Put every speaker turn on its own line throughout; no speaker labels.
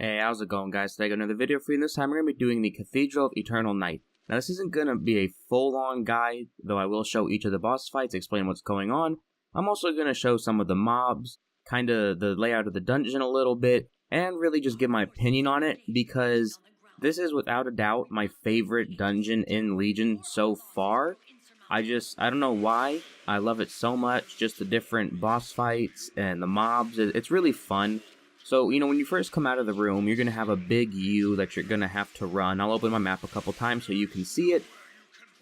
Hey, how's it going, guys? Today I got another video for you, and this time we're going to be doing the Cathedral of Eternal Night. Now, this isn't going to be a full-on guide, though I will show each of the boss fights, explain what's going on. I'm also going to show some of the mobs, kind of the layout of the dungeon a little bit, and really just give my opinion on it, because this is without a doubt my favorite dungeon in Legion so far. I don't know why, I love it so much, just the different boss fights and the mobs, it's really fun. So, when you first come out of the room, you're going to have a big U that you're going to have to run. I'll open my map a couple times so you can see it.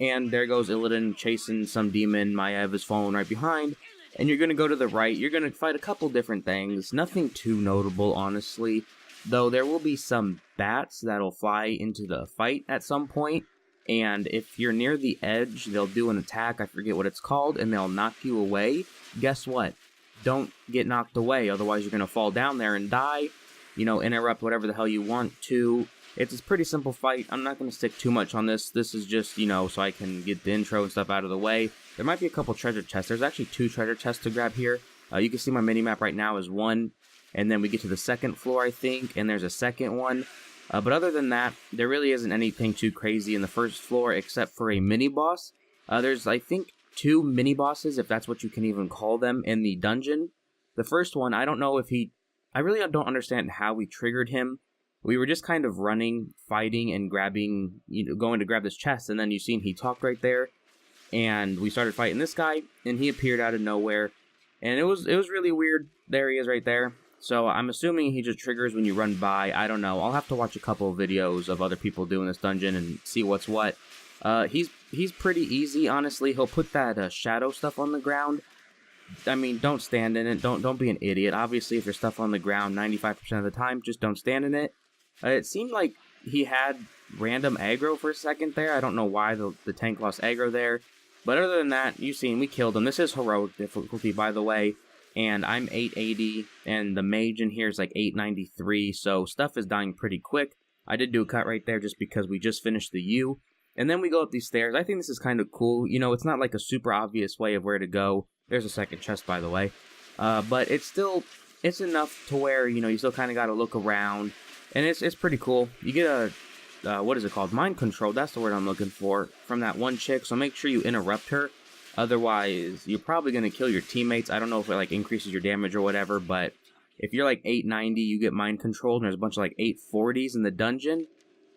And there goes Illidan chasing some demon. Maiev is following right behind. And you're going to go to the right. You're going to fight a couple different things. Nothing too notable, honestly. Though there will be some bats that'll fly into the fight at some point. And if you're near the edge, they'll do an attack. I forget what it's called. And they'll knock you away. Guess what? Don't get knocked away, otherwise you're going to fall down there and die. Interrupt whatever the hell you want to. It's a pretty simple fight. I'm not going to stick too much on this. This is just, so I can get the intro and stuff out of the way. There might be a couple treasure chests. There's actually 2 treasure chests to grab here. You can see my mini-map right now is 1. And then we get to the second floor, I think, and there's a second one. But other than that, there really isn't anything too crazy in the first floor except for a mini-boss. There's, I think, 2 mini-bosses, if that's what you can even call them, in the dungeon. The first one, I don't know if I really don't understand how we triggered him. We were just kind of running, fighting, and grabbing, going to grab this chest, and then you seen he talked right there, and we started fighting this guy, and he appeared out of nowhere, and it was really weird. There he is right there. So I'm assuming he just triggers when you run by. I don't know. I'll have to watch a couple of videos of other people doing this dungeon and see what's what. He's pretty easy, honestly. He'll put that shadow stuff on the ground. I mean, don't stand in it. Don't be an idiot. Obviously, if there's stuff on the ground 95% of the time, just don't stand in it. It seemed like he had random aggro for a second there. I don't know why the tank lost aggro there. But other than that, you've seen, we killed him. This is heroic difficulty, by the way. And I'm 880, and the mage in here is like 893, so stuff is dying pretty quick. I did do a cut right there just because we just finished the U. And then we go up these stairs. I think this is kind of cool. It's not like a super obvious way of where to go. There's a second chest, by the way. But it's enough to where, you still kind of got to look around. And it's pretty cool. You get a, what is it called? Mind control. That's the word I'm looking for. From that one chick. So make sure you interrupt her. Otherwise, you're probably going to kill your teammates. I don't know if it, increases your damage or whatever. But if you're, 890, you get mind controlled. And there's a bunch of, 840s in the dungeon.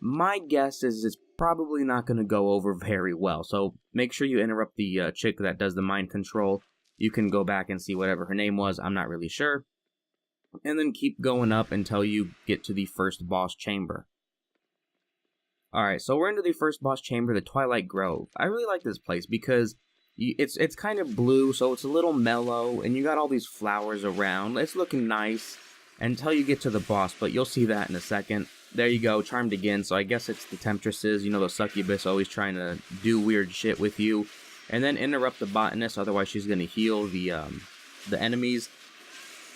My guess is it's probably not going to go over very well, so make sure you interrupt the chick that does the mind control. You can go back and see whatever her name was, I'm not really sure. And then keep going up until you get to the first boss chamber. Alright, so we're into the first boss chamber, the Twilight Grove. I really like this place because it's kind of blue, so it's a little mellow, and you got all these flowers around. It's looking nice until you get to the boss, but you'll see that in a second. There you go, charmed again, so I guess it's the temptresses, those succubus always trying to do weird shit with you. And then interrupt the botanist, otherwise she's going to heal the enemies.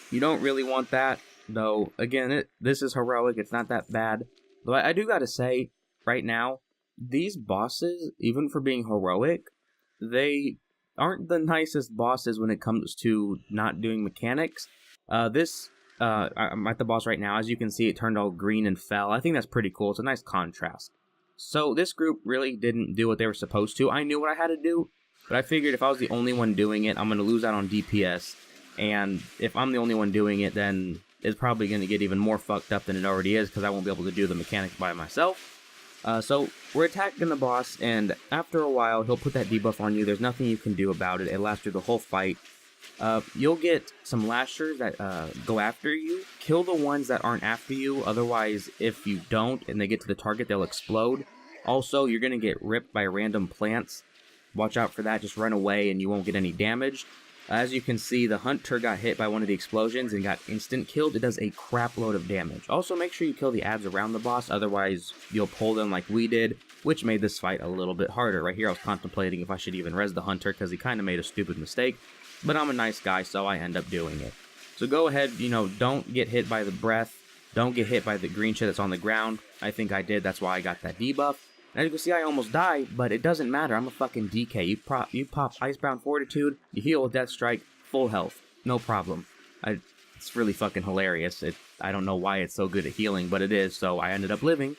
You don't really want that, though, again, this is heroic, it's not that bad. Though I do gotta say, right now, these bosses, even for being heroic, they aren't the nicest bosses when it comes to not doing mechanics. I'm at the boss right now. As you can see, it turned all green and fell. I think that's pretty cool. It's a nice contrast. So this group really didn't do what they were supposed to. I knew what I had to do, but I figured if I was the only one doing it, I'm going to lose out on DPS. And if I'm the only one doing it, then it's probably going to get even more fucked up than it already is, because I won't be able to do the mechanics by myself. So we're attacking the boss, and after a while, he'll put that debuff on you. There's nothing you can do about it. It lasts through the whole fight. You'll get some lashers that go after you. Kill the ones that aren't after you, otherwise if you don't and they get to the target, they'll explode. Also, you're going to get ripped by random plants. Watch out for that, just run away and you won't get any damage. As you can see, the hunter got hit by one of the explosions and got instant killed. It does a crap load of damage. Also, make sure you kill the ads around the boss, otherwise you'll pull them like we did, which made this fight a little bit harder. Right here I was contemplating if I should even res the hunter because he kind of made a stupid mistake. But I'm a nice guy, so I end up doing it. So go ahead, don't get hit by the breath. Don't get hit by the green shit that's on the ground. I think I did, that's why I got that debuff. And as you can see, I almost died, but it doesn't matter. I'm a fucking DK. You pop Icebound Fortitude, you heal with Death Strike, full health. No problem. it's really fucking hilarious. I don't know why it's so good at healing, but it is, so I ended up living.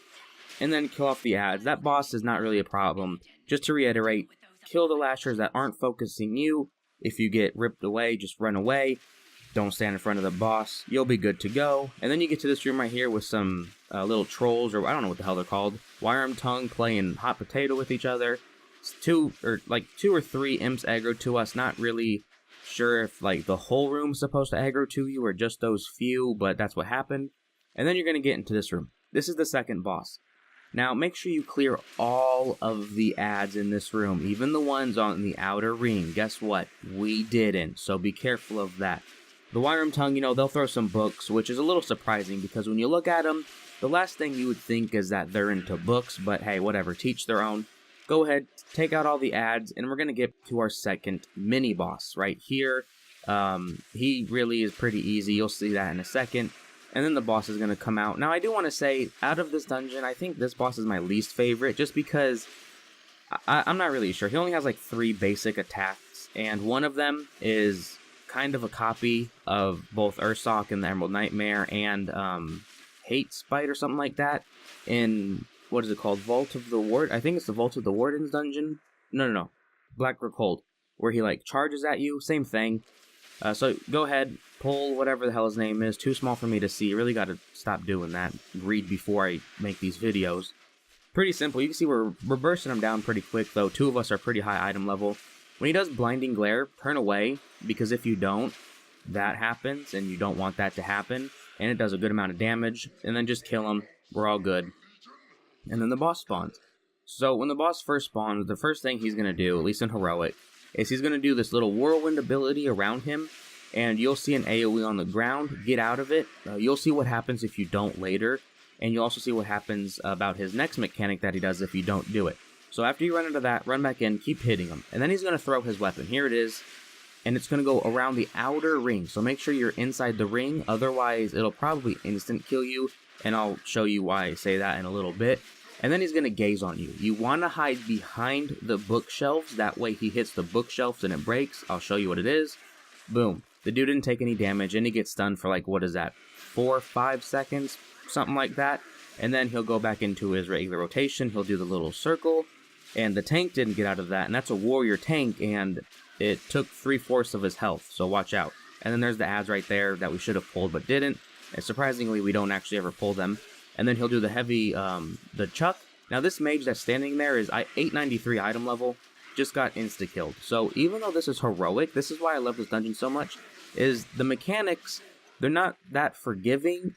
And then kill off the ads. That boss is not really a problem. Just to reiterate, kill the lashers that aren't focusing you. If you get ripped away, just run away. Don't stand in front of the boss. You'll be good to go. And then you get to this room right here with some little trolls, or I don't know what the hell they're called. Wire tongue playing hot potato with each other. Two or three imps aggro to us. Not really sure if like the whole room's supposed to aggro to you or just those few, but that's what happened. And then you're going to get into this room. This is the second boss. Now, make sure you clear all of the ads in this room, even the ones on the outer ring. Guess what? We didn't, so be careful of that. The Wire tongue, they'll throw some books, which is a little surprising because when you look at them, the last thing you would think is that they're into books, but hey, whatever, teach their own. Go ahead, take out all the ads, and we're going to get to our second mini-boss right here. He really is pretty easy. You'll see that in a second. And then the boss is going to come out. Now, I do want to say, out of this dungeon, I think this boss is my least favorite, just because I'm not really sure. He only has like 3 basic attacks, and one of them is kind of a copy of both Ursock and the Emerald Nightmare and Hate Spite or something like that in, what is it called? Vault of the Ward? I think it's the Vault of the Warden's dungeon. No. Black Cold, where he like charges at you. Same thing. So go ahead, pull whatever the hell his name is. Too small for me to see. You really got to stop doing that. Read before I make these videos. Pretty simple. You can see we're bursting him down pretty quick, though. 2 of us are pretty high item level. When he does Blinding Glare, turn away, because if you don't, that happens, and you don't want that to happen. And it does a good amount of damage. And then just kill him. We're all good. And then the boss spawns. So when the boss first spawns, the first thing he's going to do, at least in Heroic, is he's going to do this little whirlwind ability around him, and you'll see an AoE on the ground. Get out of it. You'll see what happens if you don't later, and you'll also see what happens about his next mechanic that he does if you don't do it. So after you run into that, run back in, keep hitting him, and then he's going to throw his weapon. Here it is, and it's going to go around the outer ring, so make sure you're inside the ring, otherwise it'll probably instant kill you, and I'll show you why I say that in a little bit. And then he's going to gaze on you. You want to hide behind the bookshelves. That way he hits the bookshelves and it breaks. I'll show you what it is. Boom. The dude didn't take any damage and he gets stunned for like, what is that? 4 or 5 seconds? Something like that. And then he'll go back into his regular rotation. He'll do the little circle. And the tank didn't get out of that. And that's a warrior tank. And it took 3/4 of his health. So watch out. And then there's the ads right there that we should have pulled but didn't. And surprisingly, we don't actually ever pull them. And then he'll do the heavy, the chuck. Now this mage that's standing there is 893 item level, just got insta-killed. So even though this is heroic, this is why I love this dungeon so much, is the mechanics, they're not that forgiving,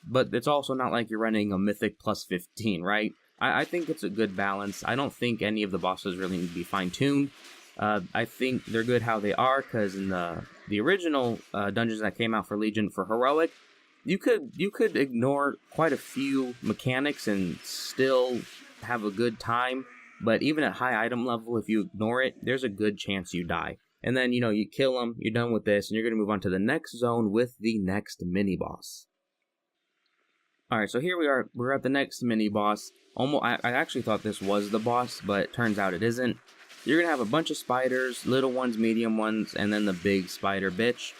but it's also not like you're running a mythic plus 15, right? I think it's a good balance. I don't think any of the bosses really need to be fine-tuned. I think they're good how they are, because in the original dungeons that came out for Legion for heroic, you could ignore quite a few mechanics and still have a good time, but even at high item level, if you ignore it, there's a good chance you die. And then, you kill them, you're done with this, and you're going to move on to the next zone with the next mini-boss. Alright, so here we are, we're at the next mini-boss. I actually thought this was the boss, but it turns out it isn't. You're going to have a bunch of spiders, little ones, medium ones, and then the big spider bitch.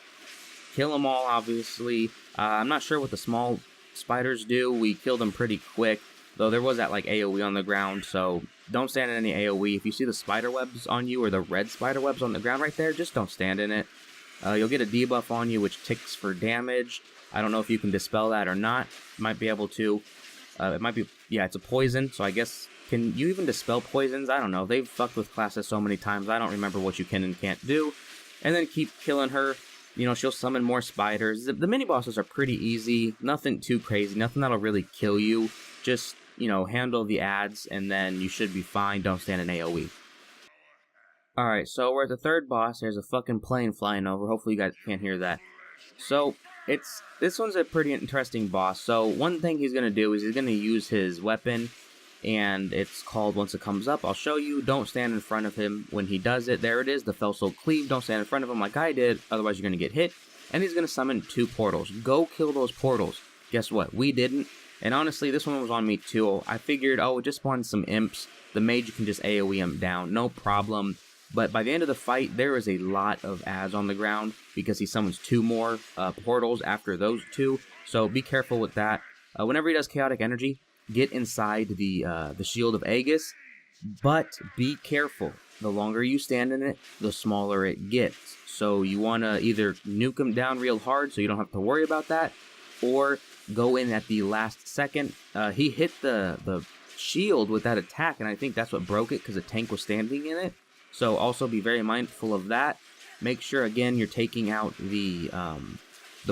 Kill them all, obviously. I'm not sure what the small spiders do. We killed them pretty quick, though there was that like AoE on the ground, so don't stand in any AoE. If you see the spider webs on you, or the red spider webs on the ground right there, just don't stand in it. You'll get a debuff on you, which ticks for damage. I don't know if you can dispel that or not. Might be able to. It might be, yeah, it's a poison, so I guess, can you even dispel poisons? I don't know. They've fucked with classes so many times, I don't remember what you can and can't do. And then keep killing her. She'll summon more spiders. The mini-bosses are pretty easy. Nothing too crazy. Nothing that'll really kill you. Just, handle the ads, and then you should be fine. Don't stand in AoE. Alright, so we're at the third boss. There's a fucking plane flying over. Hopefully you guys can't hear that. So, this one's a pretty interesting boss. So, one thing he's going to do is he's going to use his weapon, and it's called, once it comes up, I'll show you. Don't stand in front of him when he does it. There it is, the Felsoul Cleave. Don't stand in front of him like I did, otherwise you're going to get hit. And he's going to summon 2 portals. Go kill those portals. Guess what? We didn't. And honestly, this one was on me too. I figured, oh, it just spawned some imps. The mage can just AoE him down. No problem. But by the end of the fight, there is a lot of ads on the ground because he summons 2 more portals after those 2. So be careful with that. Whenever he does chaotic energy, get inside the shield of Aegis, but be careful. The longer you stand in it, the smaller it gets. So you want to either nuke him down real hard so you don't have to worry about that, or go in at the last second. He hit the shield with that attack, and I think that's what broke it because the tank was standing in it. So also be very mindful of that. Make sure, again, you're taking out the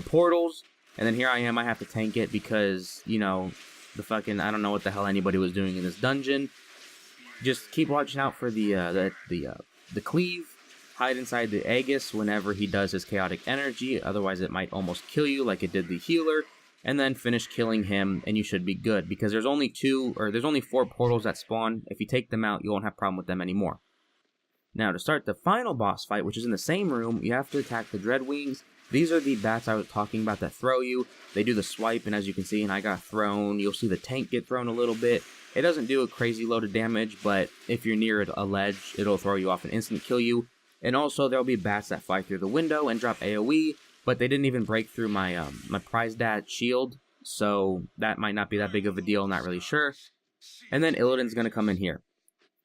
portals. And then here I am, I have to tank it because, you know, the fucking, I don't know what the hell anybody was doing in this dungeon. Just keep watching out for the cleave. Hide inside the Aegis whenever he does his chaotic energy, otherwise it might almost kill you like it did the healer. And then finish killing him, and you should be good, because there's only 4 portals that spawn. If you take them out, you won't have a problem with them anymore. Now, to start the final boss fight, which is in the same room, you have to attack the Dreadwings. These are the bats I was talking about that throw you. They do the swipe, and as you can see, and I got thrown. You'll see the tank get thrown a little bit. It doesn't do a crazy load of damage, but if you're near a ledge, it'll throw you off and instant kill you. And also, there'll be bats that fly through the window and drop AoE, but they didn't even break through my my prize dad shield, so that might not be that big of a deal, not really sure. And then Illidan's going to come in here.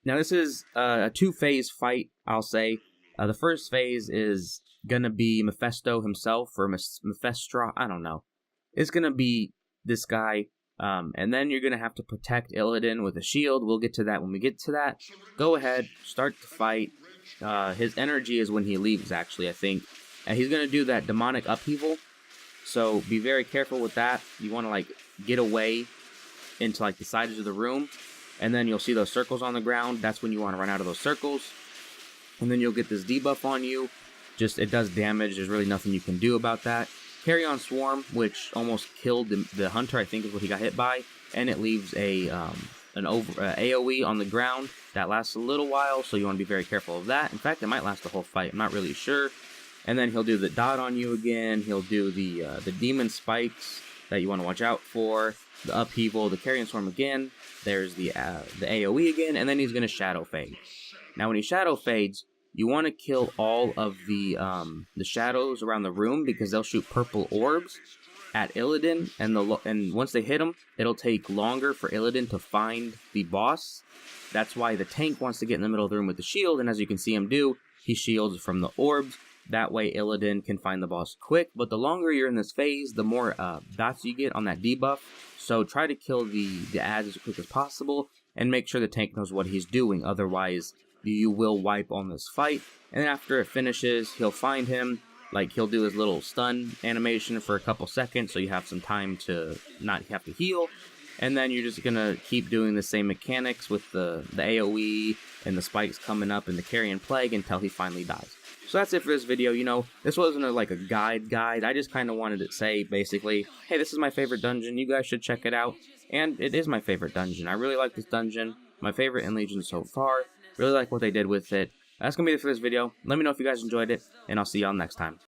Now, this is a 2-phase fight, I'll say. The first phase is going to be Mephisto himself, or Mephistra, I don't know. It's going to be this guy, and then you're going to have to protect Illidan with a shield. We'll get to that when we get to that. Go ahead, start the fight. His energy is when he leaves, actually, I think. And he's going to do that demonic upheaval. So be very careful with that. You want to, like, get away into, like, the sides of the room. And then you'll see those circles on the ground. That's when you want to run out of those circles. And then you'll get this debuff on you. Just, it does damage. There's really nothing you can do about that. Carry on Swarm, which almost killed the Hunter, I think is what he got hit by. And it leaves an AoE on the ground. That lasts a little while, so you want to be very careful of that. In fact, it might last the whole fight. I'm not really sure. And then he'll do the dot on you again. He'll do the demon spikes that you want to watch out for. The upheaval, the carrion swarm again. There's the AoE again, and then he's going to shadow fade. Now, when he shadow fades, you want to kill all of the shadows around the room because they'll shoot purple orbs at Illidan, and once they hit him, it'll take longer for Illidan to find the boss. That's why the tank wants to get in the middle of the room with the shield, and as you can see him do, he shields from the orbs. That way Illidan can find the boss quick, but the longer you're in this phase, the more dots you get on that debuff. So try to kill the ads as quick as possible, and make sure the tank knows what he's doing, otherwise you will wipe on this fight. And after it finishes, he'll find him, like he'll do his little stun animation for a couple seconds, so you have some time to not have to heal. And then you're just gonna keep doing the same mechanics with the AoE and the spikes coming up and the carrion plague until he finally dies. So that's it for this video. You know, this wasn't like a guide. I just kind of wanted to say, basically, hey, this is my favorite dungeon. You guys should check it out. And it is my favorite dungeon. I really like this dungeon. My favorite in Legion so far. Really like what they did with it. That's going to be it for this video. Let me know if you guys enjoyed it, and I'll see y'all next time.